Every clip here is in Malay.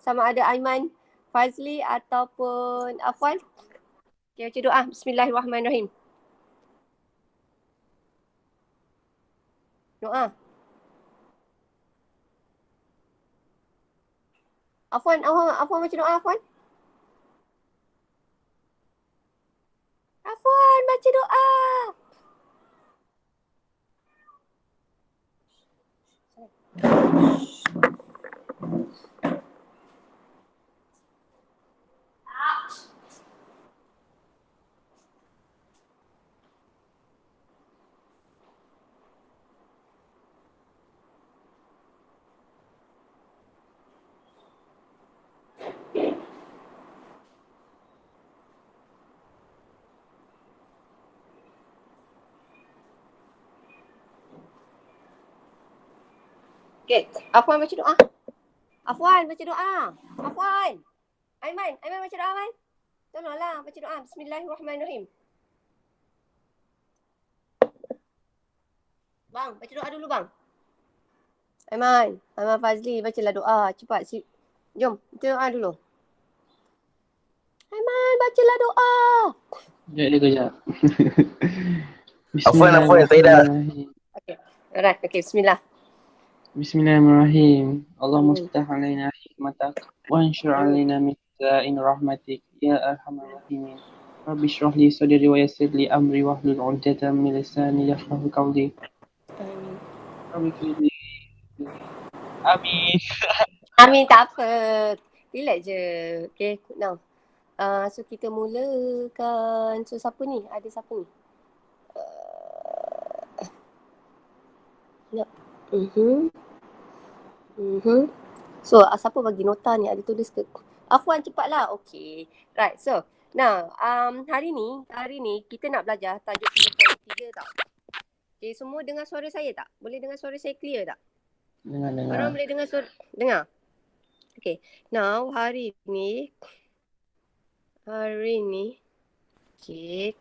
Sama ada Aiman, Fazli ataupun Afwan. Okay, baca doa. Bismillahirrahmanirrahim. Doa. Afwan baca doa, Afwan. Afwan baca doa. Okay, Afwan baca doa. Afwan baca doa. Afwan. Aiman baca doa, Aiman. Tolonglah baca doa. Bismillahirrahmanirrahim. Bang, baca doa dulu bang. Aiman Fazli, bacalah doa. Cepat. Jom, baca doa dulu. Aiman, bacalah doa. Kejap. Afwan, saya dah. Bismillahirrahmanirrahim. Okay. Alright, okay, bismillah. Bismillahirrahmanirrahim. Allahumma aftah alaina hikmatak wa anshur alaina min khaza'in rahmatik ya arhamar rahimin. Rabbi shrah li sadri wa yassir li amri wahlul 'uqdatam min lisani yafqahu qawli. Rabbi qini. Amin. Amin, tak apa. Relax je. Okay, now. So kita mulakan. So siapa ni? Ada siapa ni? So siapa bagi nota ni? Ada tulis ke? Afwan cepatlah. Okay. Right. So now hari ni kita nak belajar tajuk 3.3 tak? Okay, semua dengar suara saya tak? Boleh dengar suara saya clear tak? Dengar. Orang boleh dengar suara? Dengar? Okay. Now hari ni okay,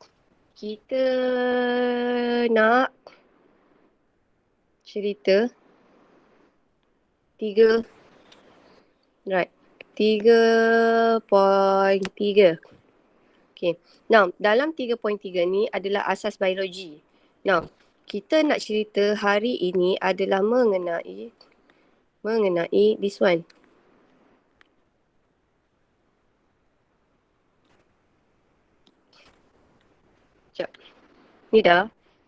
kita nak cerita 3.3. Okay. Now, dalam 3.3 ni adalah asas biologi. Now, kita nak cerita hari ini adalah mengenai this one. Sekejap.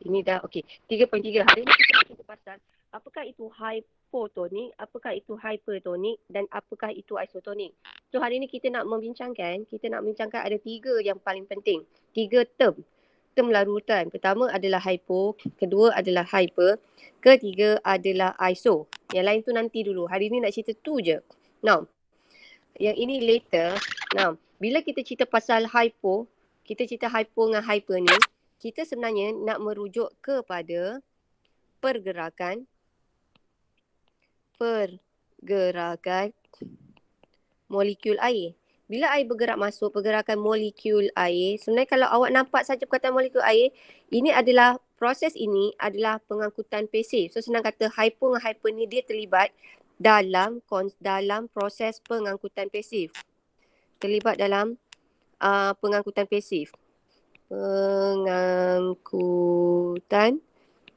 Ini dah. Okay. 3.3. Hari ini kita cerita pasal apakah itu hypotonik, apakah itu hypertonik dan apakah itu isotonik. So hari ini kita nak membincangkan ada 3 yang paling penting. 3 term larutan. Pertama adalah hypo, kedua adalah hyper, ketiga adalah iso. Yang lain tu nanti dulu. Hari ni nak cerita tu je. Now, yang ini later. Now, bila kita cerita pasal hypo, kita cerita hypo dengan hyper ni, kita sebenarnya nak merujuk kepada pergerakan molekul air. Bila air bergerak masuk, pergerakan molekul air, sebenarnya kalau awak nampak saja perkataan molekul air, proses ini adalah pengangkutan pasif. So senang kata hypo dengan hyper ni dia terlibat dalam proses pengangkutan pasif. Pengangkutan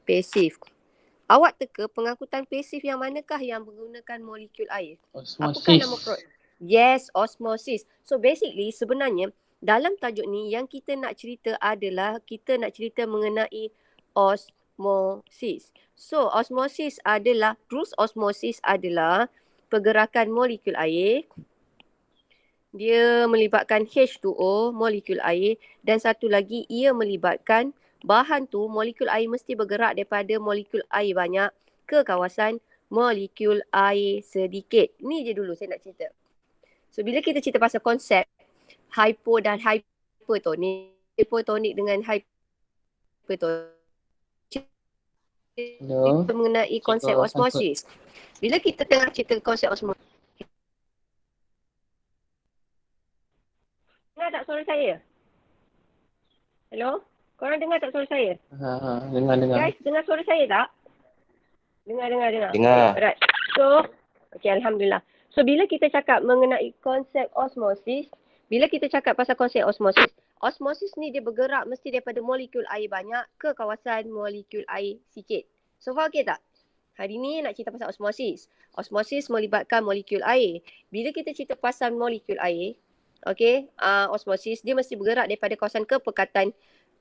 pasif. Awak teka pengangkutan pasif yang manakah yang menggunakan molekul air? Osmosis. Yes, osmosis. So basically sebenarnya dalam tajuk ni yang kita nak cerita mengenai osmosis. So rules osmosis adalah pergerakan molekul air. Dia melibatkan H2O, molekul air, dan satu lagi ia melibatkan bahan tu, molekul air mesti bergerak daripada molekul air banyak ke kawasan molekul air sedikit. Ni je dulu saya nak cerita. So bila kita cerita pasal konsep hypo dan hypertonik dengan hypertonik, kita mengenai konsep osmosis. Bila kita tengah cerita konsep osmosis, dengar tak suara saya? Hello? Korang dengar tak suara saya? Dengar. Guys, dengar suara saya tak? Dengar. Dengar. Alright. So, okay, alhamdulillah. So, bila kita cakap mengenai konsep osmosis, bila kita cakap pasal konsep osmosis, osmosis ni dia bergerak mesti daripada molekul air banyak ke kawasan molekul air sikit. So far okey tak? Hari ni nak cerita pasal osmosis. Osmosis melibatkan molekul air. Bila kita cerita pasal molekul air, okey, osmosis dia mesti bergerak daripada kawasan kepekatan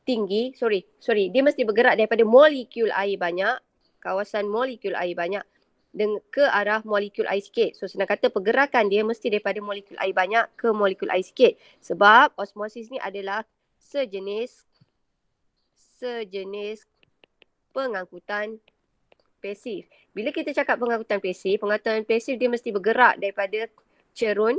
tinggi, dia mesti bergerak daripada molekul air banyak, kawasan molekul air banyak ke arah molekul air sikit. So senang kata pergerakan dia mesti daripada molekul air banyak ke molekul air sikit. Sebab osmosis ni adalah sejenis pengangkutan pasif. Bila kita cakap pengangkutan pasif dia mesti bergerak daripada cerun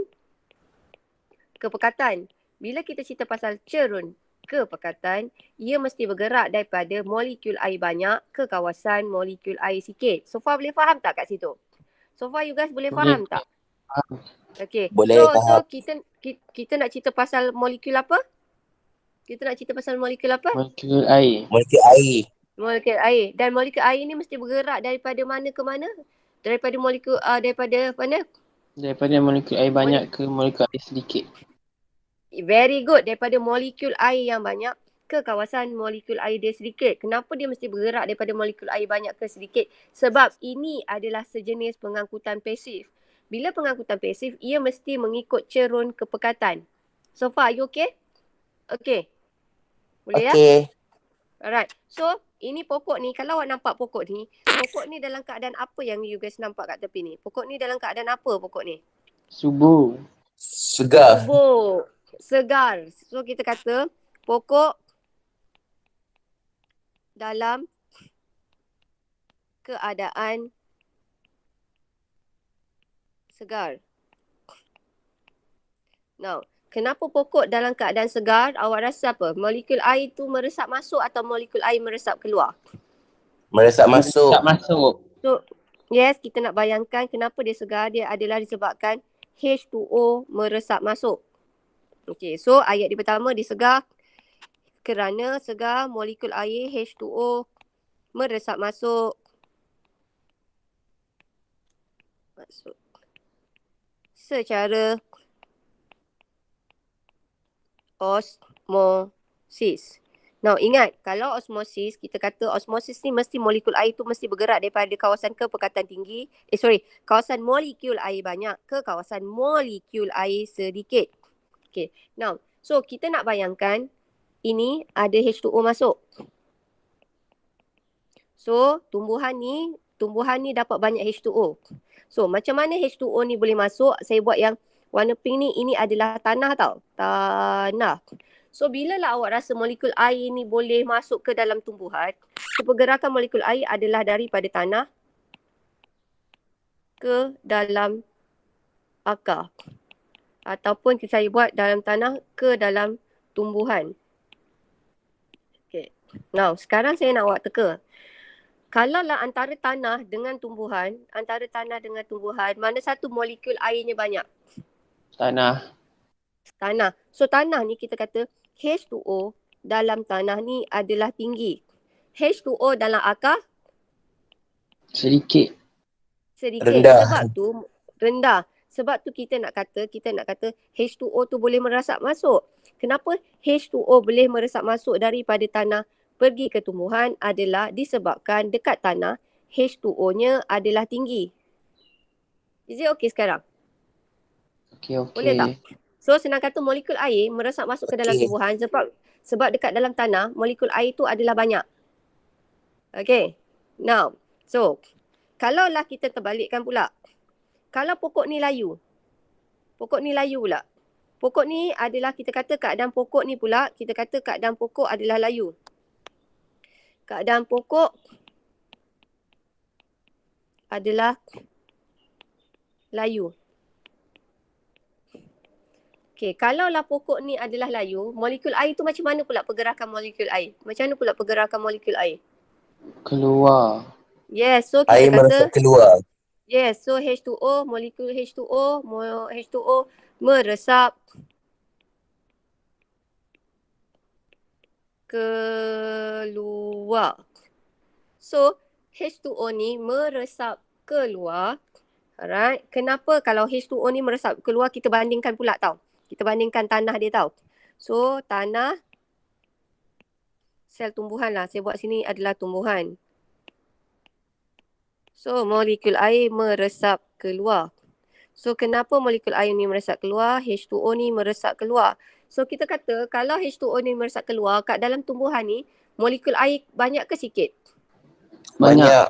ke pekatan. Bila kita cerita pasal cerun ke pekatan, ia mesti bergerak daripada molekul air banyak ke kawasan molekul air sikit. So far boleh faham tak kat situ? So far you guys boleh faham tak? Faham. Okay. Boleh So faham. kita nak cerita pasal molekul apa? Kita nak cerita pasal molekul apa? Molekul air. Molekul air. Molekul air. Dan molekul air ni mesti bergerak daripada mana ke mana? Daripada molekul daripada mana? Daripada molekul air banyak ke molekul air sedikit. Very good. Daripada molekul air yang banyak ke kawasan molekul air dia sedikit. Kenapa dia mesti bergerak daripada molekul air banyak ke sedikit? Sebab ini adalah sejenis pengangkutan pasif. Bila pengangkutan pasif, ia mesti mengikut cerun kepekatan. So far, are you okay? Okay. Boleh ya? Okey. Alright. So, ini pokok ni. Kalau awak nampak pokok ni dalam keadaan apa yang you guys nampak kat tepi ni? Pokok ni dalam keadaan apa pokok ni? Subur. Segar. Subur. Segar. So, kita kata pokok dalam keadaan segar. Now, kenapa pokok dalam keadaan segar? Awak rasa apa? Molekul air tu meresap masuk atau molekul air meresap keluar? Meresap masuk. Tak masuk. So, yes, kita nak bayangkan kenapa dia segar. Dia adalah disebabkan H2O meresap masuk. Okey, so ayat di pertama dia segar kerana segar molekul air H2O meresap masuk. Secara osmosis. Now ingat, kalau osmosis, kita kata osmosis ni mesti molekul air tu mesti bergerak daripada kawasan kepekatan tinggi, kawasan molekul air banyak ke kawasan molekul air sedikit. Okay, now, so kita nak bayangkan ini ada H2O masuk. So, tumbuhan ni dapat banyak H2O. So, macam mana H2O ni boleh masuk? Saya buat yang warna pink ni, ini adalah tanah tau. Tanah. So, bila lah awak rasa molekul air ni boleh masuk ke dalam tumbuhan, pergerakan molekul air adalah daripada tanah ke dalam akar. Ataupun saya buat dalam tanah ke dalam tumbuhan. Okay. Now, sekarang saya nak awak teka. Kalau lah antara tanah dengan tumbuhan, mana satu molekul airnya banyak? Tanah. Tanah. So, tanah ni kita kata H2O dalam tanah ni adalah tinggi. H2O dalam akar? Sedikit. Rendah. Sebab tu rendah. Sebab tu kita nak kata H2O tu boleh meresap masuk. Kenapa H2O boleh meresap masuk daripada tanah pergi ke tumbuhan adalah disebabkan dekat tanah H2O-nya adalah tinggi. Is it okay sekarang? Okey. Boleh tak? So senang kata molekul air meresap masuk ke dalam Okey. tumbuhan sebab dekat dalam tanah molekul air tu adalah banyak. Okay. Now, so kalaulah kita terbalikkan pula. Kalau pokok ni layu pula. Pokok ni adalah kita kata keadaan pokok ni pula, kita kata keadaan pokok adalah layu. Keadaan pokok adalah layu. Okey, kalaulah pokok ni adalah layu, molekul air tu macam mana pula pergerakan molekul air? Keluar. Yes, so kita Air kata meresap keluar. yes, so H2O, molekul H2O meresap keluar. So, H2O ni meresap keluar Alright. Kenapa kalau H2O ni meresap keluar, kita bandingkan pula tau. Kita bandingkan tanah dia tau. So, tanah, sel tumbuhan lah. Saya buat sini adalah tumbuhan. So, molekul air meresap keluar. So, kenapa molekul air ni meresap keluar? H2O ni meresap keluar. So, kita kata kalau H2O ni meresap keluar, kat dalam tumbuhan ni, molekul air banyak ke sikit? Banyak.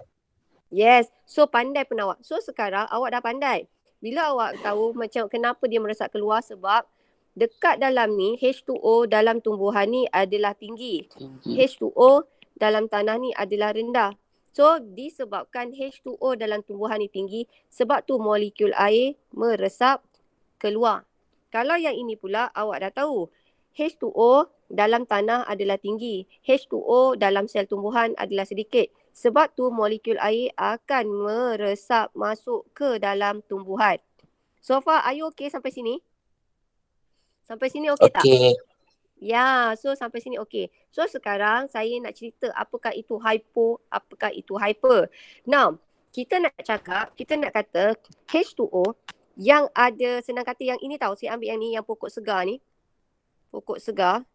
Yes. So, pandai pun awak. So, sekarang awak dah pandai. Bila awak tahu macam kenapa dia meresap keluar, sebab dekat dalam ni, H2O dalam tumbuhan ni adalah tinggi. H2O dalam tanah ni adalah rendah. So, disebabkan H2O dalam tumbuhan ni tinggi, sebab tu molekul air meresap keluar. Kalau yang ini pula, awak dah tahu. H2O dalam tanah adalah tinggi. H2O dalam sel tumbuhan adalah sedikit. Sebab tu molekul air akan meresap masuk ke dalam tumbuhan. So far, are you okay sampai sini? Sampai sini okay tak? Okey. Ya, so sampai sini okey. So sekarang saya nak cerita apakah itu hypo, apakah itu hyper. Now, kita nak cakap, kita nak kata H2O yang ada, senang kata yang ini tahu, saya ambil yang ni, yang pokok segar ni. Pokok segar.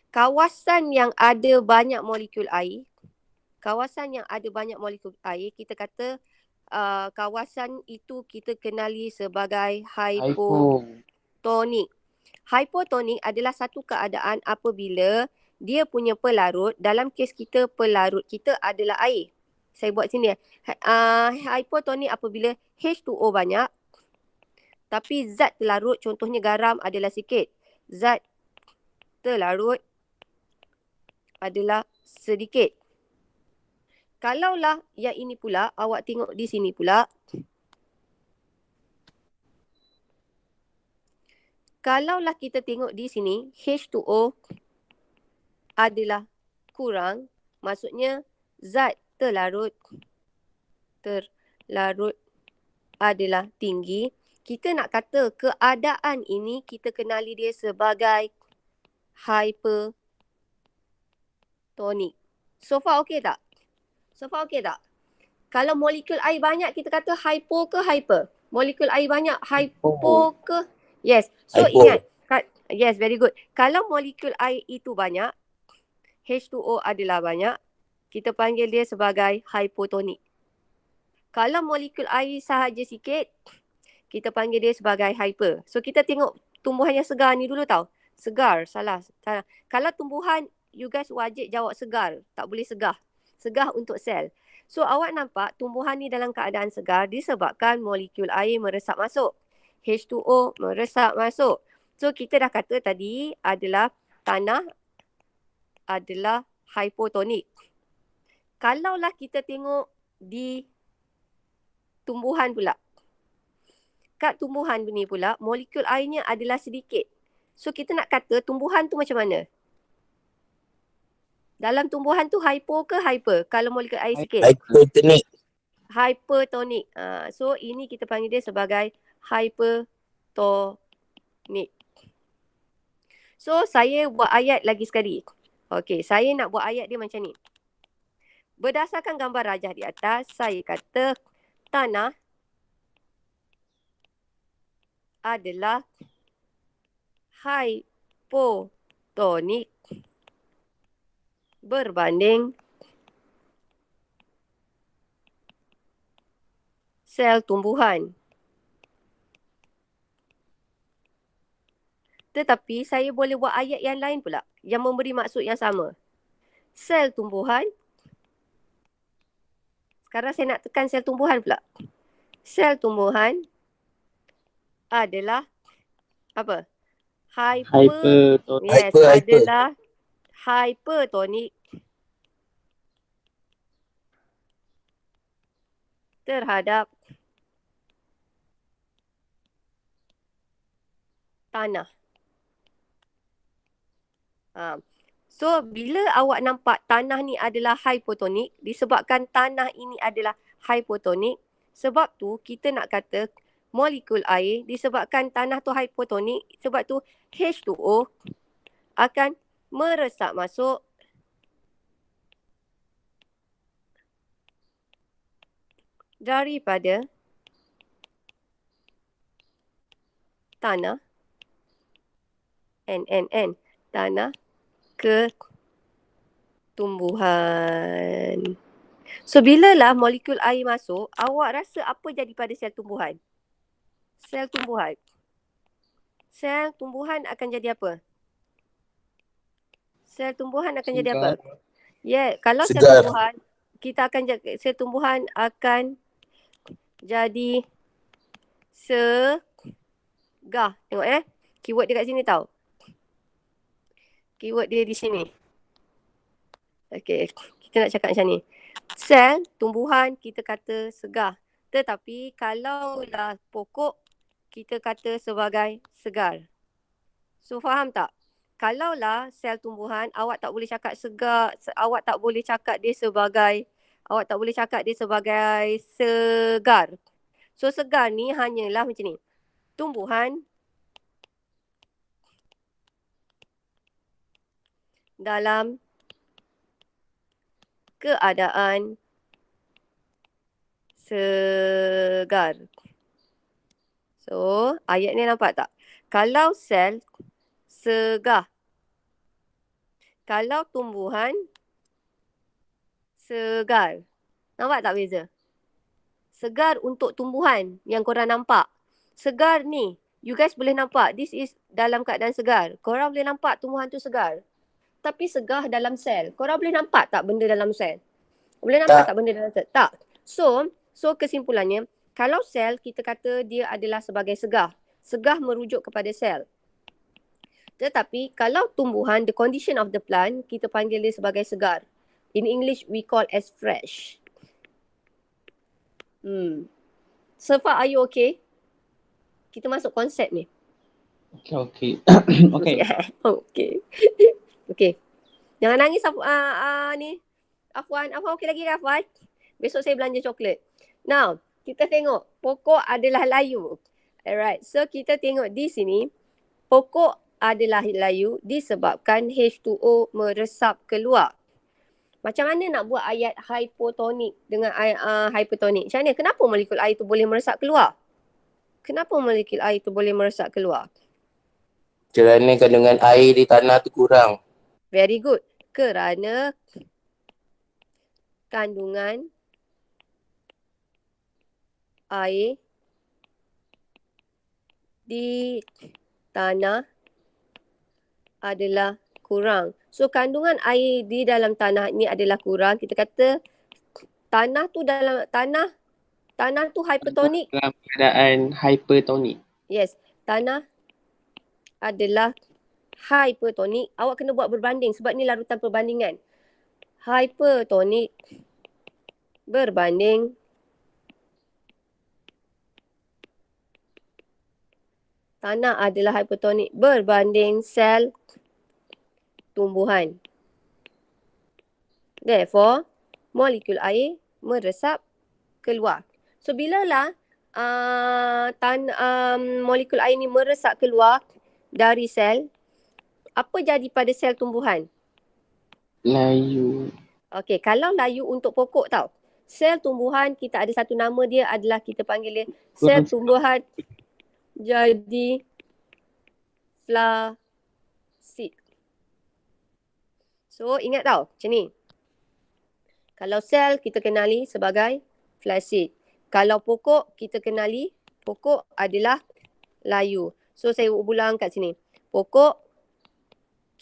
Kawasan yang ada banyak molekul air, kawasan yang ada banyak molekul air, kita kata kawasan itu kita kenali sebagai hypotonik. Hypotonik adalah satu keadaan apabila dia punya pelarut, dalam kes kita pelarut kita adalah air. Saya buat sini. Hypotonik apabila H2O banyak, tapi zat terlarut, contohnya garam adalah sikit. Zat terlarut adalah sedikit. Kalaulah yang ini pula, awak tengok di sini pula. Kalaulah kita tengok di sini, H2O adalah kurang, maksudnya zat terlarut adalah tinggi. Kita nak kata keadaan ini kita kenali dia sebagai hypertonik. So far okey tak? So far okey tak? Kalau molekul air banyak, kita kata hypo ke hyper? Molekul air banyak, hypo ke? Yes. So Hypo. ingat. Yes, very good. Kalau molekul air itu banyak, H2O adalah banyak, kita panggil dia sebagai hypotonik. Kalau molekul air sahaja sikit, kita panggil dia sebagai hyper. So kita tengok tumbuhan yang segar ni dulu tau. Segar, salah. Kalau tumbuhan, you guys wajib jawab segar. Tak boleh segah. Segah untuk sel. So awak nampak tumbuhan ni dalam keadaan segar disebabkan molekul air meresap masuk. H2O meresap masuk. So kita dah kata tadi adalah tanah adalah hypotonik. Kalaulah kita tengok di tumbuhan pula. Kat tumbuhan ni pula, molekul airnya adalah sedikit. So kita nak kata tumbuhan tu macam mana? Dalam tumbuhan tu hypo ke hyper? Kalau molekul air sikit. Hypotonik. Hypertonik. So ini kita panggil dia sebagai hypertonik. So saya buat ayat lagi sekali. Okey, saya nak buat ayat dia macam ni. Berdasarkan gambar rajah di atas, saya kata tanah adalah hypotonik berbanding sel tumbuhan. Tetapi saya boleh buat ayat yang lain pula yang memberi maksud yang sama. Sel tumbuhan. Sekarang saya nak tekan sel tumbuhan pula. Sel tumbuhan adalah apa? Hypertonik. Yes, Hyper. adalah hypertonik terhadap tanah. So, bila awak nampak tanah ni adalah hypotonik, disebabkan tanah ini adalah hypotonik, sebab tu kita nak kata molekul air, disebabkan tanah tu hypotonik, sebab tu H2O akan meresap masuk daripada tanah tanah ke tumbuhan. So, bilalah molekul air masuk, awak rasa apa jadi pada sel tumbuhan? Sel tumbuhan. Sel tumbuhan akan jadi apa? Sel tumbuhan akan jadi apa? Kalau sel Segar. tumbuhan, sel tumbuhan akan jadi segah. Tengok keyword dia kat sini tau. Keyword dia di sini. Okey, kita nak cakap macam ni. Sel tumbuhan kita kata segar. Tetapi kalaulah pokok kita kata sebagai segar. So, faham tak? Kalaulah sel tumbuhan, awak tak boleh cakap segar, awak tak boleh cakap dia sebagai segar. So, segar ni hanyalah macam ni. Tumbuhan dalam keadaan segar. So, ayat ni nampak tak? Kalau sel segar. Kalau tumbuhan segar. Nampak tak beza? Segar untuk tumbuhan yang korang nampak. Segar ni, you guys boleh nampak. This is dalam keadaan segar. Korang boleh nampak tumbuhan tu segar. Tapi segar dalam sel. Korang boleh nampak tak benda dalam sel? Boleh nampak tak benda dalam sel? Tak. So kesimpulannya, kalau sel kita kata dia adalah sebagai segar. Segar merujuk kepada sel. Tetapi kalau tumbuhan, the condition of the plant, kita panggil dia sebagai segar. In English, we call as fresh. So far, are you okay? Kita masuk konsep ni. Okay. Okay. Okay. Okay. Jangan nangis ni. Afwan okey lagi ke Afwan? Besok saya belanja coklat. Now, kita tengok pokok adalah layu. Alright. So, kita tengok di sini. Pokok adalah layu disebabkan H2O meresap keluar. Macam mana nak buat ayat hypotonik dengan hypertonik? Macam mana? Kenapa molekul air tu boleh meresap keluar? Kenapa molekul air tu boleh meresap keluar? Kerana kandungan air di tanah tu kurang. Very good. Kerana kandungan air di tanah adalah kurang. So, kandungan air di dalam tanah ni adalah kurang. Kita kata tanah tu hypertonik. Dalam keadaan hypertonik. Yes, tanah adalah hypertonik. Awak kena buat berbanding sebab ni larutan perbandingan. Hypertonik berbanding tanah adalah hypertonik berbanding sel tumbuhan. Therefore, molekul air meresap keluar. So, bilalah molekul air ni meresap keluar dari sel, apa jadi pada sel tumbuhan? Layu. Okey, kalau layu untuk pokok tau. Sel tumbuhan kita ada satu nama dia adalah kita panggil dia sel tumbuhan jadi flasid. So, ingat tau macam ni. Kalau sel kita kenali sebagai flasid. Kalau pokok kita kenali pokok adalah layu. So, saya ulang kat sini. Pokok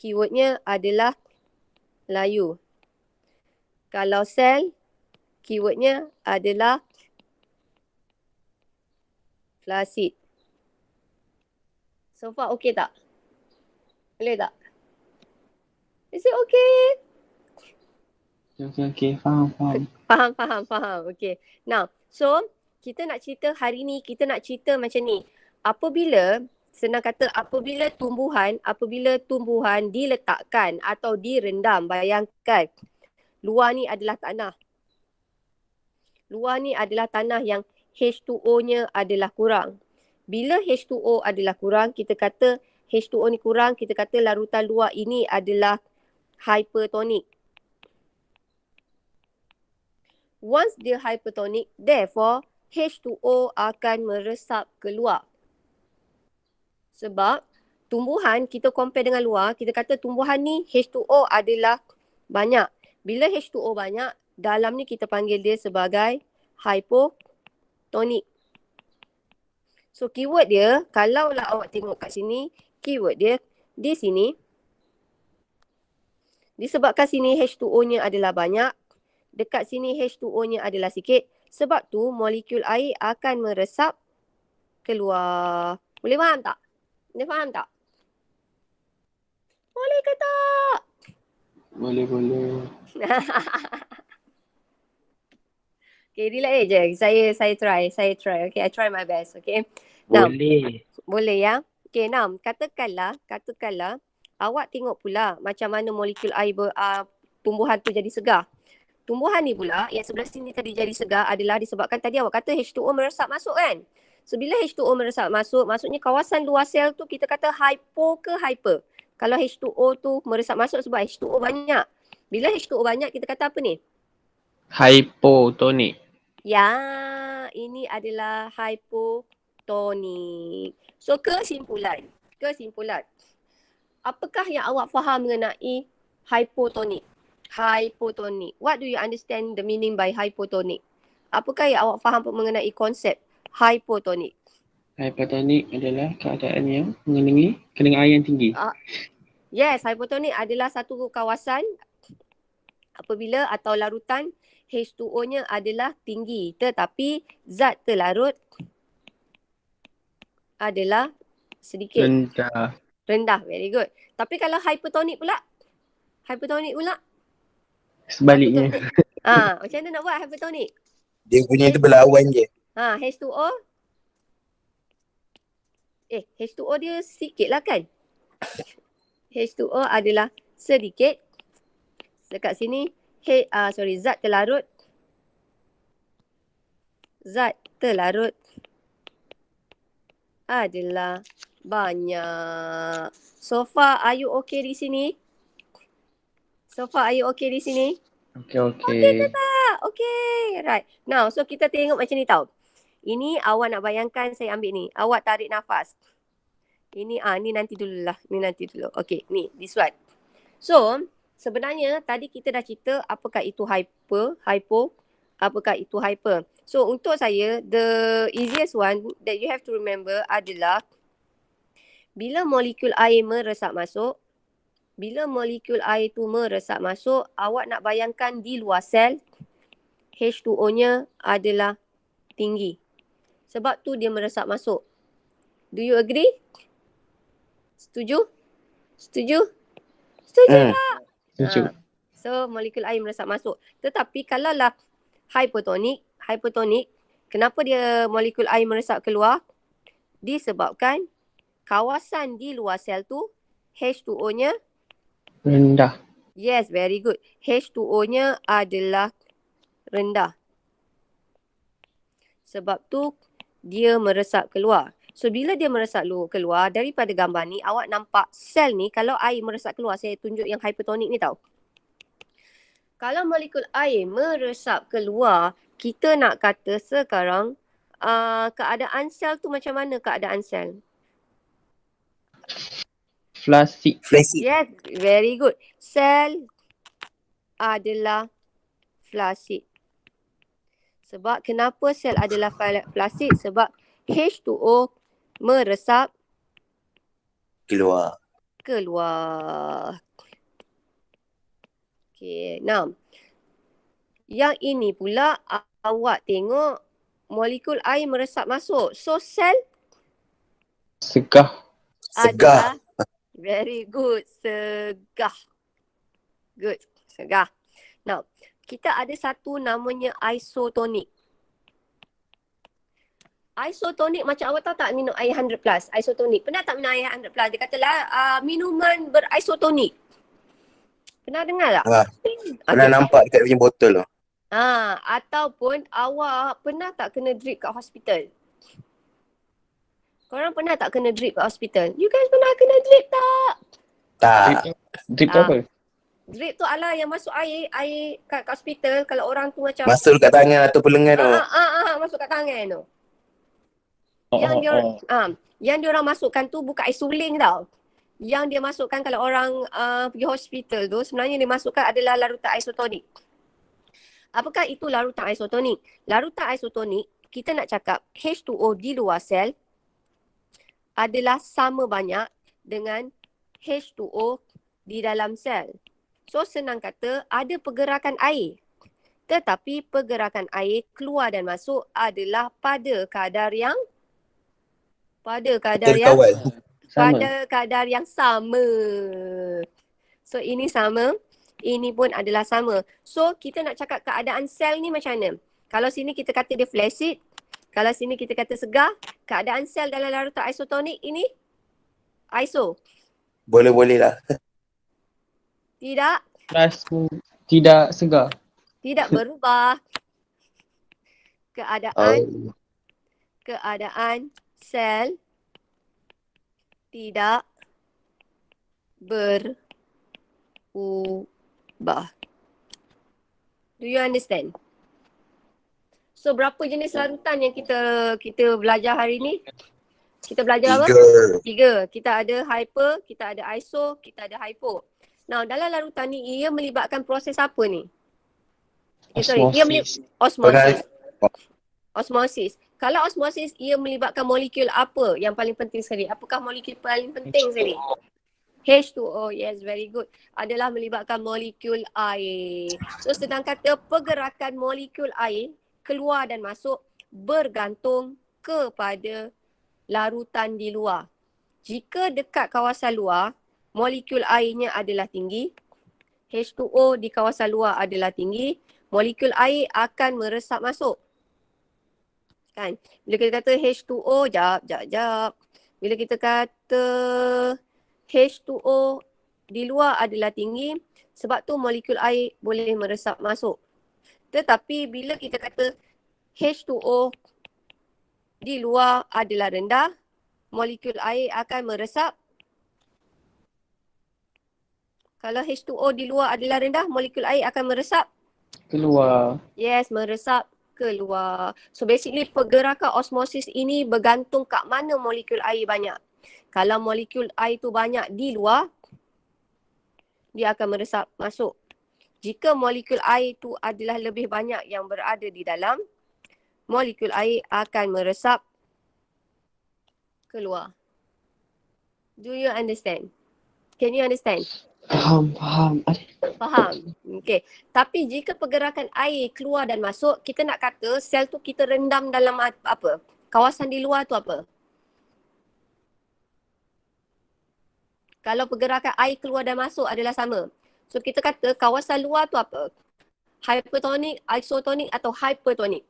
keywordnya adalah layu. Kalau sel keywordnya adalah flasid. So far okay tak? Boleh tak? Is it okay? Okay. Faham. Faham. Okay. Now, so kita nak cerita hari ni, kita nak cerita macam ni. Apabila tumbuhan diletakkan atau direndam, bayangkan luar ni adalah tanah. Luar ni adalah tanah yang H2O-nya adalah kurang. Bila H2O adalah kurang, kita kata H2O ni kurang, kita kata larutan luar ini adalah hypertonik. Once dia hypertonic, therefore H2O akan meresap keluar. Sebab tumbuhan kita compare dengan luar, kita kata tumbuhan ni H2O adalah banyak. Bila H2O banyak, dalam ni kita panggil dia sebagai hypotonic. So keyword dia, kalaulah awak tengok kat sini, keyword dia di sini. Disebabkan sini H2O-nya adalah banyak, dekat sini H2O-nya adalah sikit. Sebab tu molekul air akan meresap keluar. Boleh faham tak? Boleh faham tak? Boleh ke tak? Boleh. Okay, relax je. Saya try. Okay, I try my best. Okay. Now, boleh ya. Okay, now katakanlah awak tengok pula macam mana molekul air tumbuhan tu jadi segar. Tumbuhan ni pula yang sebelah sini tadi jadi segar adalah disebabkan tadi awak kata H2O meresap masuk kan. So bila H2O meresap masuk, maksudnya kawasan luar sel tu kita kata hypo ke hyper. Kalau H2O tu meresap masuk sebab H2O banyak. Bila H2O banyak kita kata apa ni? Hypotonic. Ya, ini adalah hypotonic. So kesimpulan. Apakah yang awak faham mengenai hypotonic? What do you understand the meaning by hypotonic? Apakah yang awak faham mengenai konsep hypotonic? Hypotonic adalah keadaan yang mengandungi kadar air yang tinggi. Yes, hypotonic adalah satu kawasan apabila atau larutan H2O-nya adalah tinggi tetapi zat terlarut adalah sedikit. Rendah, very good. Tapi kalau hypertonic pula? Sebaliknya. Macam mana nak buat hypertonic? Dia punya tu berlawan je. H2O. H2O dia sikit lah kan? H2O adalah sedikit. Dekat sini, zat terlarut. Adalah banyak. So far, are you okay di sini? Okay ke tak? Okay. Right. Now, so kita tengok macam ni tau. Ini awak nak bayangkan saya ambil ni. Awak tarik nafas. Ini ni nanti dulu. Okay, ni, this one. So, sebenarnya tadi kita dah cerita apakah itu hypo, apakah itu hyper. So, untuk saya, the easiest one that you have to remember adalah bila molekul air meresap masuk, awak nak bayangkan di luar sel, H2O-nya adalah tinggi. Sebab tu dia meresap masuk. Do you agree? Setuju tak? Setuju. So, molekul air meresap masuk. Tetapi kalau lah hypotonic, kenapa dia molekul air meresap keluar? Disebabkan kawasan di luar sel tu H2O-nya rendah. Yes, very good. H2O-nya adalah rendah. Sebab tu dia meresap keluar. So bila dia meresap keluar, daripada gambar ni awak nampak sel ni kalau air meresap keluar, saya tunjuk yang hypertonic ni tau. Kalau molekul air meresap keluar, kita nak kata sekarang keadaan sel tu macam mana keadaan sel? Flaccid. Yes, very good. Sel adalah flaccid. Sebab kenapa sel adalah flaccid? Sebab H2O meresap Keluar. Okay, now. Yang ini pula awak tengok molekul air meresap masuk. So sel Segah. adalah very good. Segah. Now, kita ada satu namanya isotonic. Isotonic macam awak tahu tak minum air 100 plus? Isotonic. Pernah tak minum air 100 plus? Dia katalah minuman berisotonic. Pernah dengar tak? Pernah nampak dekat punya botol tu. Ataupun awak pernah tak kena drip kat hospital? Korang pernah tak kena drip kat hospital? You guys pernah kena drip tak? Tak. Drip tu apa? Drip tu ala yang masuk air kat hospital kalau orang tu macam Masuk kat tangan ataupun lengan tu. masuk kat tangan tu. Oh, Yang dia oh. yang dia orang masukkan tu bukan isolin tau. Yang dia masukkan kalau orang pergi hospital tu sebenarnya dia masukkan adalah larutan isotonik. Apakah itu larutan isotonik? Larutan isotonik kita nak cakap H2O di luar sel adalah sama banyak dengan H2O di dalam sel. So senang kata ada pergerakan air. Tetapi pergerakan air keluar dan masuk adalah pada kadar yang Terkawal. sama. So ini sama, ini pun adalah sama. So kita nak cakap keadaan sel ni macam mana? Kalau sini kita kata dia flaccid, kalau sini kita kata segar, keadaan sel dalam larutan isotonik ini iso. Boleh-boleh lah. Tidak Tidak segar. tidak berubah. Keadaan sel tidak berubah. Do you understand? So berapa jenis larutan yang kita belajar hari ni? Kita belajar apa? 3. Kita ada hyper, kita ada iso, kita ada hypo. Now dalam larutan ni ia melibatkan proses apa ni? Osmosis. Kalau osmosis ia melibatkan molekul apa yang paling penting sekali? Apakah molekul paling penting sekali? H2O, yes, very good. Adalah melibatkan molekul air. So sedang kata pergerakan molekul air keluar dan masuk bergantung kepada larutan di luar. Jika dekat kawasan luar, molekul airnya adalah tinggi. H2O di kawasan luar adalah tinggi. Molekul air akan meresap masuk. Kan? Bila kita kata H2O, jap. Bila kita kata H2O di luar adalah tinggi, sebab tu molekul air boleh meresap masuk. Tetapi bila kita kata H2O di luar adalah rendah, molekul air akan meresap. Kalau H2O di luar adalah rendah, molekul air akan meresap Keluar. Yes, meresap keluar. So basically pergerakan osmosis ini bergantung kat mana molekul air banyak. Kalau molekul air tu banyak di luar, dia akan meresap masuk. Jika molekul air tu adalah lebih banyak yang berada di dalam, molekul air akan meresap keluar. Do you understand? Can you understand? Faham. Faham? Okay. Tapi jika pergerakan air keluar dan masuk, kita nak kata sel tu kita rendam dalam apa? Kawasan di luar tu apa? Kalau pergerakan air keluar dan masuk adalah sama. So kita kata kawasan luar tu apa? Hypertonik, isotonik atau hypertonik?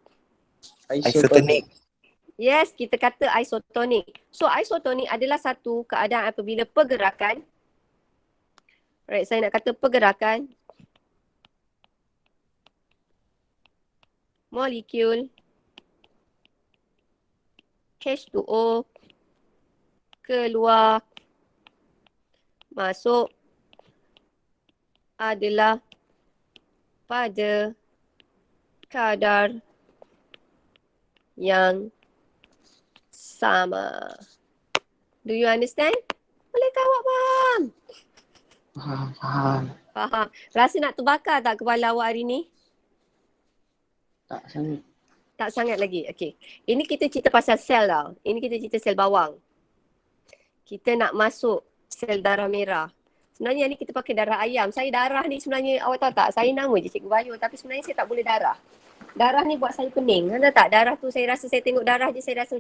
Isotonik. Yes, kita kata isotonik. So isotonik adalah satu keadaan apabila pergerakan, right, saya nak kata pergerakan molekul H2O keluar masuk adalah pada kadar yang sama. Do you understand? Bolehkah awak faham? Faham. Rasa nak terbakar tak kepala awak hari ni? Tak sangat. Tak sangat lagi. Okey. Ini kita cerita pasal sel tau. Ini kita cerita sel bawang. Kita nak masuk sel darah merah. Sebenarnya ni kita pakai darah ayam. Saya darah ni sebenarnya awak tahu tak? Saya nama je Cikgu Bayu tapi sebenarnya saya tak boleh darah. Darah ni buat saya pening. Anda tak? Darah tu saya rasa saya tengok darah je saya rasa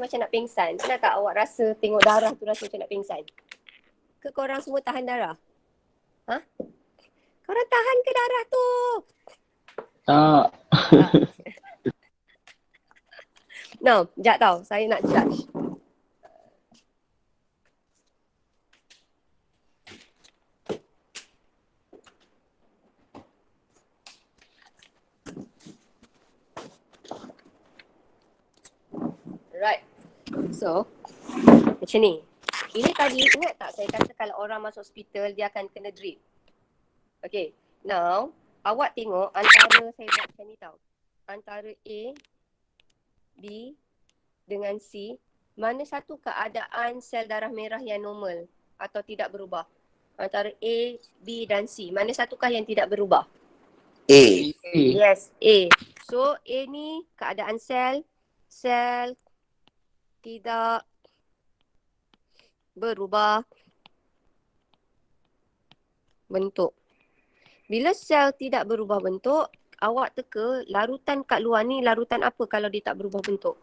macam nak pingsan. Pernah tak awak rasa tengok darah tu rasa macam nak pingsan? Ke korang semua tahan darah? Ha? Korang tahan ke darah tu? Tak. No, sekejap tau. Saya nak judge. Right. So, macam ni. Ini tadi ingat tak saya kata kalau orang masuk hospital dia akan kena drip. Okay. Now, awak tengok antara saya buat macam ni tau. Antara A, B dengan C, mana satu keadaan sel darah merah yang normal atau tidak berubah? Antara A, B dan C, mana satukah yang tidak berubah? A. Yes, A. So, A ni keadaan sel tidak berubah bentuk. Bila sel tidak berubah bentuk, awak teka larutan kat luar ni larutan apa kalau dia tak berubah bentuk?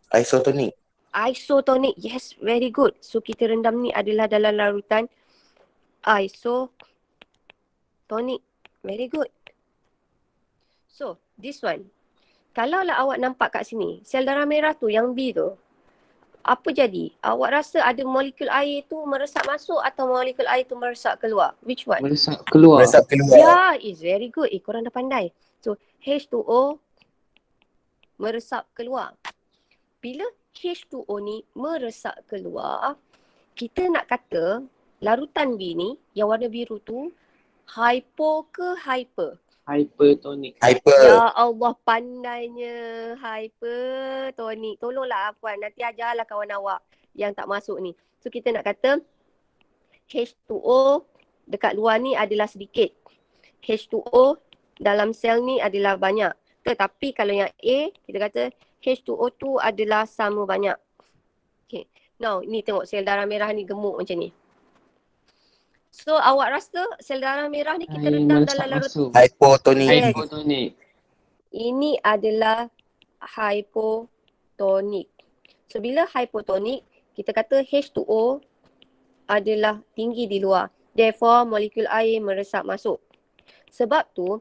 Isotonik. Isotonik. Yes, very good. So, kita rendam ni adalah dalam larutan isotonik. Very good. So, this one. Kalau lah awak nampak kat sini, sel darah merah tu yang B tu, apa jadi? Awak rasa ada molekul air tu meresap masuk atau molekul air tu meresap keluar? Which one? Meresap keluar. Meresap keluar. Yeah, it's very good. Korang dah pandai. So, H2O meresap keluar. Bila H2O ni meresap keluar, kita nak kata larutan B ni yang warna biru tu hypo ke hyper? Hypertonic. Hyper. Ya Allah, pandainya. Hypertonic. Tolonglah Afwan, nanti ajarlah kawan awak yang tak masuk ni. So kita nak kata H2O dekat luar ni adalah sedikit. H2O dalam sel ni adalah banyak. Tetapi kalau yang A, kita kata H2O tu adalah sama banyak. Okay. Now, ni tengok sel darah merah ni gemuk macam ni. So, awak rasa sel darah merah ni kita Air rendam meresap dalam larutan. masuk. Hypotonik. Yes. Hypotonic. Ini adalah hypotonik. So, bila hypotonik, kita kata H2O adalah tinggi di luar. Therefore, molekul air meresap masuk. Sebab tu,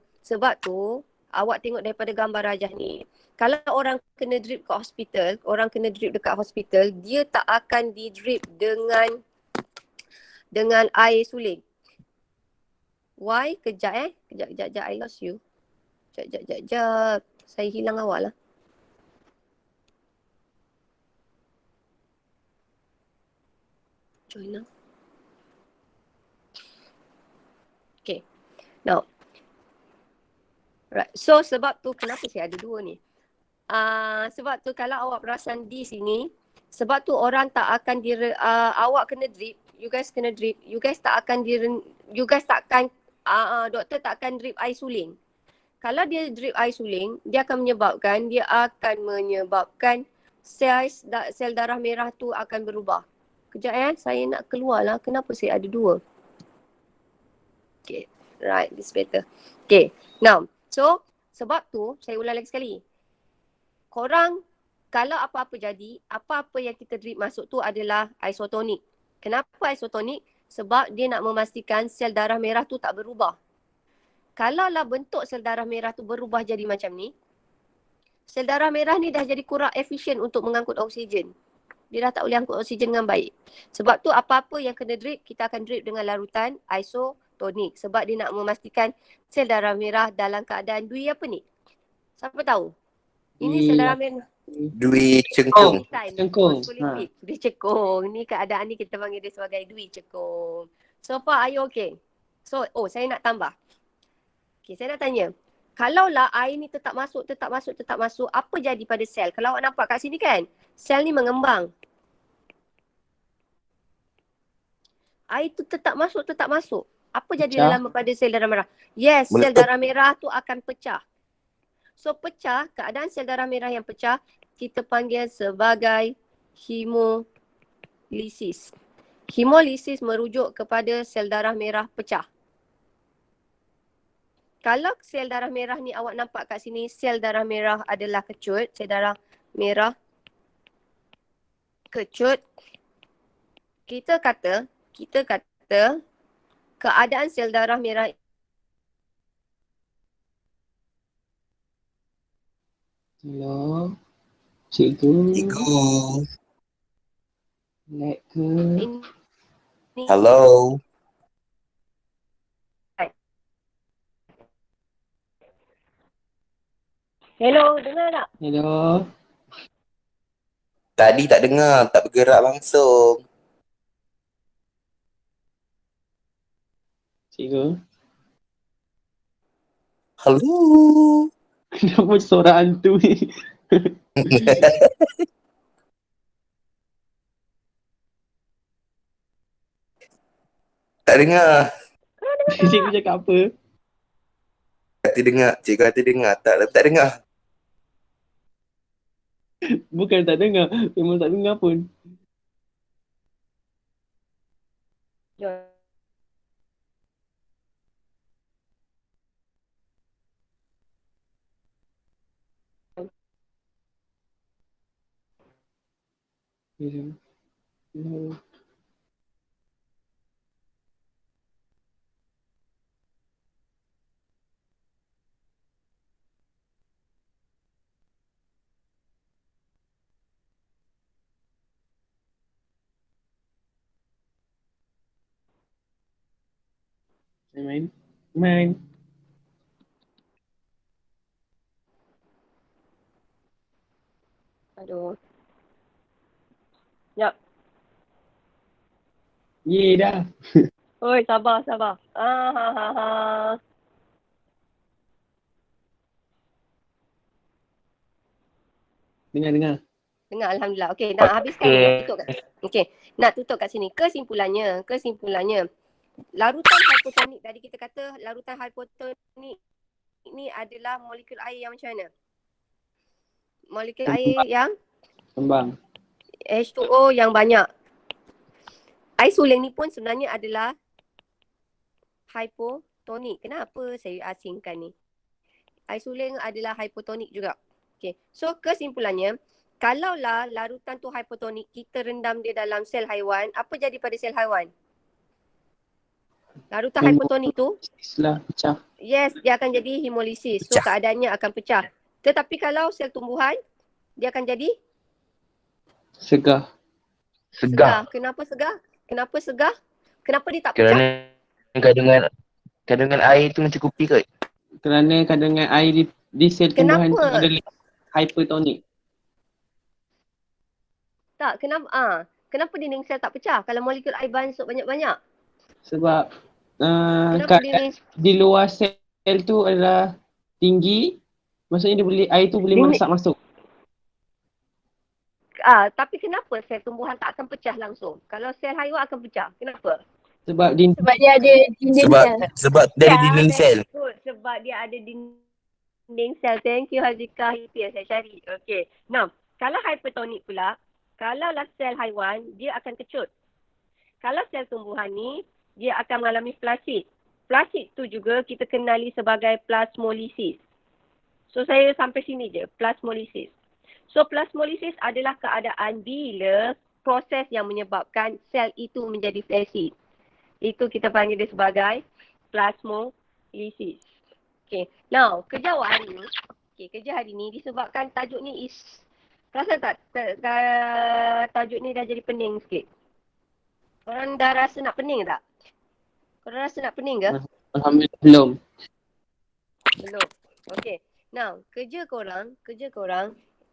awak tengok daripada gambar rajah ni. Kalau orang kena drip kat hospital, dekat hospital, dia tak akan di drip dengan air suling. Why? Kejap. I lost you. Kejap. Saya hilang awak lah. Join now. Okay. Now. Right. So sebab tu kenapa saya ada dua ni? Sebab tu kalau awak perasan di sini, sebab tu orang tak akan awak kena drip, you guys kena drip, doktor tak akan drip air suling. Kalau dia drip air suling, dia akan menyebabkan sel darah merah tu akan berubah. Kejap saya nak keluar lah. Kenapa saya ada dua? Okay, right, this better. Okay, now, so sebab tu saya ulang lagi sekali. Korang, kalau apa-apa jadi, apa-apa yang kita drip masuk tu adalah isotonik. Kenapa isotonik? Sebab dia nak memastikan sel darah merah tu tak berubah. Kalaulah bentuk sel darah merah tu berubah jadi macam ni, sel darah merah ni dah jadi kurang efisien untuk mengangkut oksigen. Dia dah tak boleh angkut oksigen dengan baik. Sebab tu apa-apa yang kena drip, kita akan drip dengan larutan isotonik. Sebab dia nak memastikan sel darah merah dalam keadaan dui apa ni? Siapa tahu? Ini sel darah merah. Dui cengkung. Cengkung. Dui cekung. Ni keadaan ni kita panggil dia sebagai dui cekung. So far, are you okay? So, saya nak tambah. Okay, saya nak tanya. Kalaulah air ni tetap masuk, apa jadi pada sel? Kalau awak nampak kat sini kan, sel ni mengembang. Air tu tetap masuk. Apa jadi dalam pada sel darah merah? Yes, sel darah merah tu akan pecah. So pecah, keadaan sel darah merah yang pecah, kita panggil sebagai hemolisis. Hemolisis merujuk kepada sel darah merah pecah. Kalau sel darah merah ni awak nampak kat sini, sel darah merah adalah kecut. Sel darah merah kecut. Kita kata keadaan sel darah merah. Hello. Cikgu. Lag ke? Hello. Hello, dengar tak? Hello. Tadi tak dengar, tak bergerak langsung. Cikgu. Halo. Kenapa suara hantu ni? Tak dengar. Cikgu cakap apa? Kata dengar. Cikgu kata dengar. Tak dengar. Bukan tak dengar. Memang tak dengar pun. Jom. Main. Main. Aduh. Yap. Ye dah. Oi, sabar. Ha ha ha. Dengar. Dengar, Alhamdulillah. Okey, nak habiskan ni. Nak tutup kat sini. Okey, nak tutup kat sini. Kesimpulannya. Larutan hipotonik, tadi kita kata larutan hipotonik ni adalah molekul air yang macam mana? Molekul air yang Kembang. H2O yang banyak. Air suling ni pun sebenarnya adalah hypotonik. Kenapa saya asingkan ni? Air suling adalah hypotonik juga. Okay. So kesimpulannya, kalaulah larutan tu hypotonik, kita rendam dia dalam sel haiwan, apa jadi pada sel haiwan? Larutan hypotonik tu, Islah pecah. yes, dia akan jadi hemolisis. So Pecah. keadaannya akan pecah. Tetapi kalau sel tumbuhan, dia akan jadi Segah. Segar. Kenapa segar? Kenapa dia tak pecah? Kerana kandungan air tu mencukupi kot. Kerana kandungan air di sel tumbuhan tu Kenapa? adalah hypertonik. Tak, kenapa dinding sel tak pecah kalau molekul air basuh banyak-banyak? Sebab Kenapa keadaan dinding di luar sel tu adalah tinggi. Maksudnya air tu boleh Dinding- meresap masuk. tapi kenapa sel tumbuhan tak akan pecah langsung? Kalau sel haiwan akan pecah. Kenapa? Sebab dinding Sebab dia ada dinding sel. Sebab dari dinding sel. Good. Sebab dia ada dinding sel. Thank you Hazika. Itu yang saya cari. Okay. Now, kalau hypertonik pula, kalaulah sel haiwan, dia akan kecut. Kalau sel tumbuhan ni, dia akan mengalami flasid. Flasid tu juga kita kenali sebagai plasmolisis. So, saya sampai sini je. Plasmolisis. So, plasmolisis adalah keadaan bila proses yang menyebabkan sel itu menjadi flasid. Itu kita panggil dia sebagai plasmolisis. Okay. Now, kerja awak hari ni. Kerja hari ni disebabkan tajuk ni perasan tak? Tajuk ni dah jadi pening sikit. Korang dah rasa nak pening tak? Korang rasa nak pening ke? alhamdulillah belum. Belum. Okay. Now, kerja korang,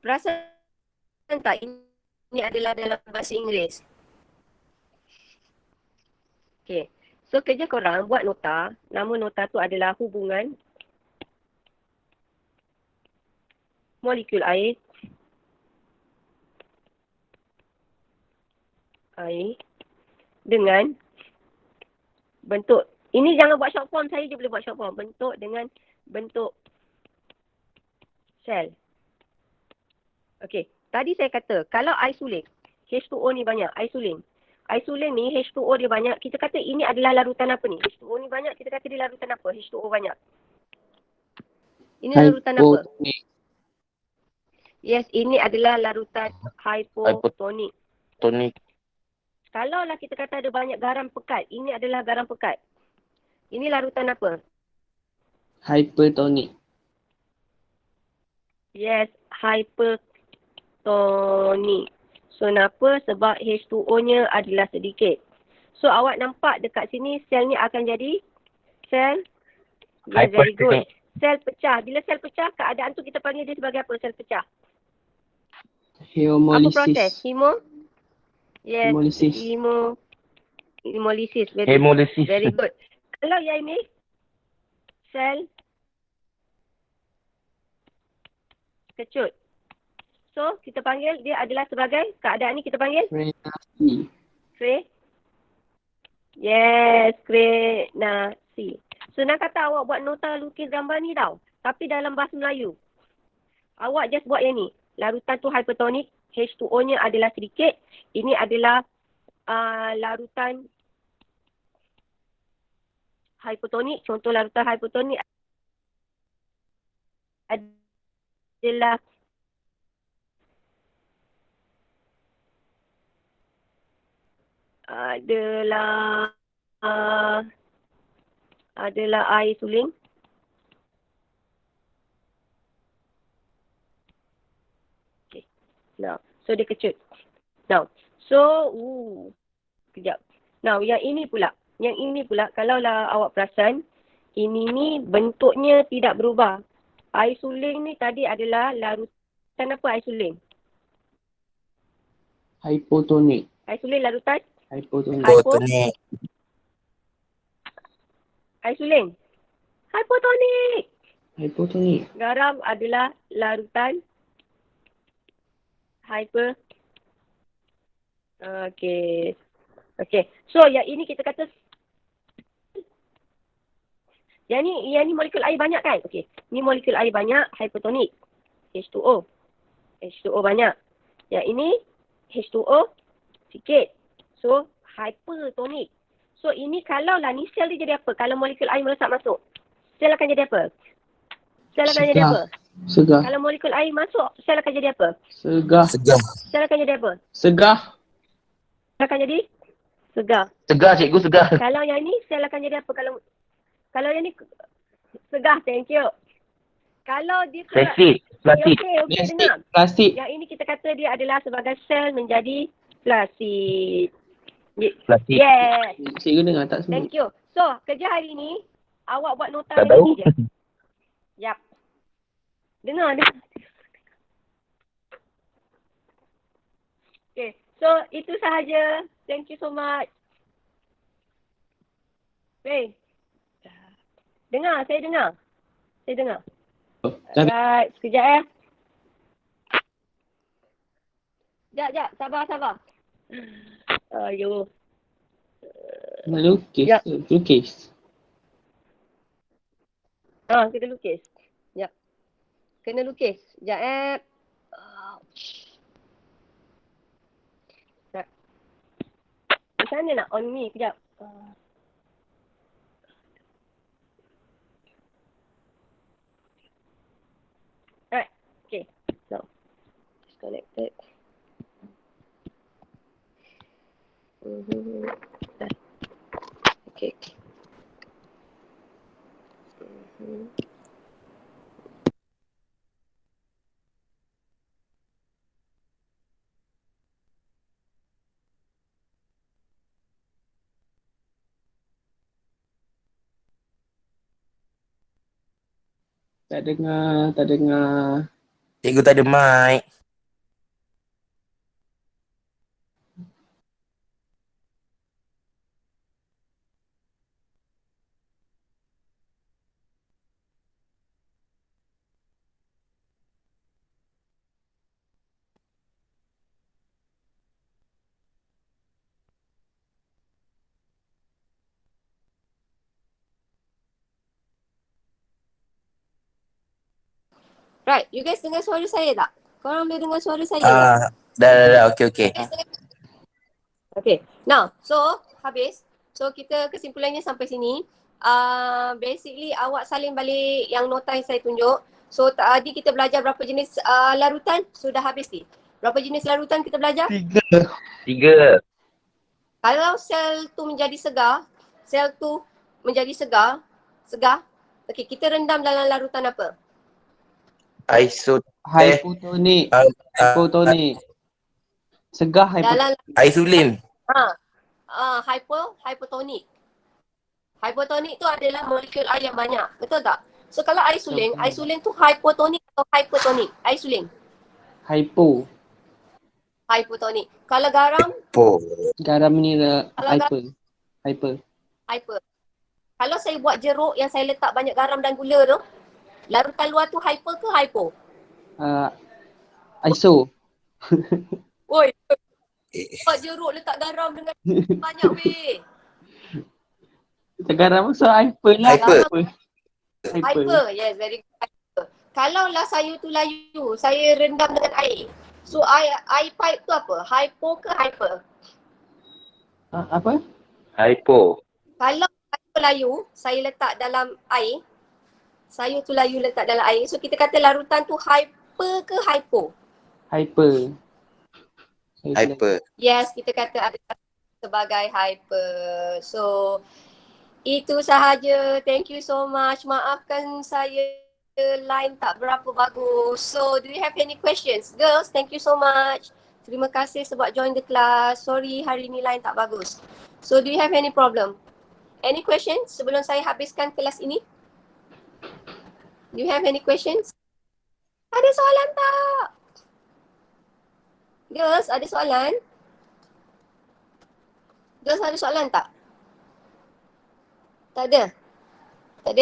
perasan tak ini adalah dalam bahasa Inggeris? Okay. So, kerja korang buat nota. Nama nota tu adalah hubungan molekul air dengan bentuk. Ini jangan buat short form. Saya je boleh buat short form. Bentuk dengan bentuk sel. Okay. Tadi saya kata, kalau air suling, H2O ni banyak, air suling. Air suling ni H2O dia banyak. Kita kata ini adalah larutan apa ni? H2O ni banyak, kita kata dia larutan apa? H2O banyak. Ini larutan apa? Hypotonik. Yes, ini adalah larutan hypotonik. Tonik. Kalaulah kita kata ada banyak garam pekat, ini adalah garam pekat. Ini larutan apa? Hypertonik. Yes, hypertonik. So, kenapa? Sebab H2O-nya adalah sedikit. So, awak nampak dekat sini sel ni akan jadi sel. Yes, very good. Sel pecah. Bila sel pecah, keadaan tu kita panggil dia sebagai apa? Sel pecah. Apa proses? Hemolysis. Yes. Hemolysis. Hemolysis. Hemolysis. Very good. Kalau yang ini, sel kecut. So, kita panggil dia adalah sebagai keadaan ni kita panggil Frenasi. Krenasi. Senang kata awak buat nota lukis gambar ni tau. Tapi dalam bahasa Melayu. Awak just buat yang ni. Larutan tu hypertonik. H2O-nya adalah sedikit. Ini adalah larutan hypertonik. Contoh larutan hypertonik adalah adalah air suling. Okay. Now, so dia kecut. Now, so, kejap. Now, yang ini pula. Kalaulah awak perasan, ini ni bentuknya tidak berubah. Air suling ni tadi adalah larutan apa air suling? Hypotonik. Air suling larutan? Hypotonik. Hypotonik. Air suling? Hypotonik. Hypotonik. Garam adalah larutan Okey. So, yang ini kita kata yang ni molekul air banyak kan? Okey. Ni molekul air banyak, hypertonik. H2O. H2O banyak. Yang ini H2O sikit. So, hypertonik. So, ini kalaulah ni sel dia jadi apa? Kalau molekul air melesat masuk. Sel akan jadi apa? Segah. Kalau molekul air masuk, sel akan jadi apa? Segah. Sel akan jadi apa? Segah. Sel akan jadi segar. Segar cikgu, segar. Kalau yang ni, sel akan jadi apa? Kalau yang ni segar, thank you. Kalau dia Plastik. Okey, dengar. Plastik. Yang ini kita kata dia adalah sebagai sel menjadi plastik. Plastik. Yes. Cikgu dengar tak semua? Thank you. So, kerja hari ni, awak buat nota Tak yang tahu. ni je. Yap. Dengar. Okay. So, itu sahaja. Thank you so much. Okay. Saya dengar. Alright, sekejap Sekejap. Sabar. Ayo. Lukis. Ya. Lukis. Kita lukis. Sekejap. Kena lukis. Sekejap. Macam mana nak on ni? Sekejap. Alright. Okay. Now. Disconnected. Okay. Tak dengar. Cikgu tak ada mic. Right, you guys dengar suara saya tak? Korang boleh dengar suara saya tak? Dah. Okey. Okay, now, so habis. So kita kesimpulannya sampai sini. Basically awak salin balik yang nota yang saya tunjuk. So tadi kita belajar berapa jenis larutan? Sudah habis ni. Berapa jenis larutan kita belajar? 3. Kalau sel tu menjadi segar. Okay, kita rendam dalam larutan apa? Hypotonik. Segah hypotonik. Dalam Isolin. hypotonik. Hypotonik tu adalah molekul air yang banyak. Betul tak? So kalau air suling tu hypotonik atau hypertonik? Air suling. Hypotonik. Kalau garam? Garam ni Hyper. Kalau saya buat jeruk yang saya letak banyak garam dan gula tu, larutan luar tu hyper ke hypo? ISO. Oi, buat jeruk letak garam dengan banyak weh. Garam so hyper lah. Hyper. Hyper, yes, very good. Hyper. Kalaulah sayur tu layu, saya rendam dengan air. So air pipe tu apa? Hypo ke hyper? Apa? Hypo. Kalau sayur layu, saya letak dalam air. Sayur tu layu letak dalam air. So kita kata larutan tu hyper ke hypo? Hyper. Hyper. Yes, kita kata ada sebagai hyper. So itu sahaja. Thank you so much. Maafkan saya line tak berapa bagus. So do you have any questions? Girls, thank you so much. Terima kasih sebab join the class. Sorry hari ni line tak bagus. So do you have any problem? Any questions sebelum saya habiskan kelas ini? Do you have any questions? Ada soalan tak? Girls, ada soalan? Girls, ada soalan tak? Tak ada? Tak ada